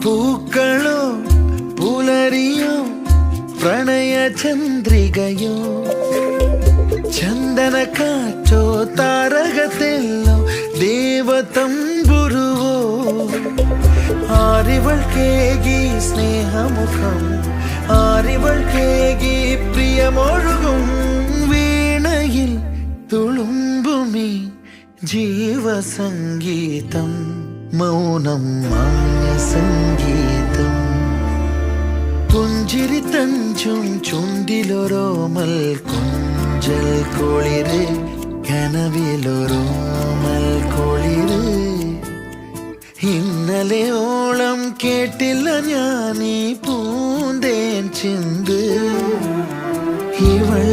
പൂക്കളോ പുലരിയോ പ്രണയ ചന്ദ്രികയോ ചന്ദന കാറ്റോ താരകത്തെല്ലോ ദേവതമ്പുരുവോ ആരിവൾക്കേകി സ്നേഹമുഖം ആരിവൾക്കേകി പ്രിയമൊഴുകും വീണയിൽ തുളുമ്പുമീ ജീവസംഗീതം മൗനം മാന്യ സംഗീതം പുഞ്ചിരി തഞ്ചും ചുണ്ടിലൊരോമൽ കൊഞ്ചൽ കൊളിര് കനവിലൊരോമൽ കൊളിര് ഇന്നലെയോളം കേട്ടില്ല ഞാനീ പൂന്തേൻ ചിന്ത് ഇവൾ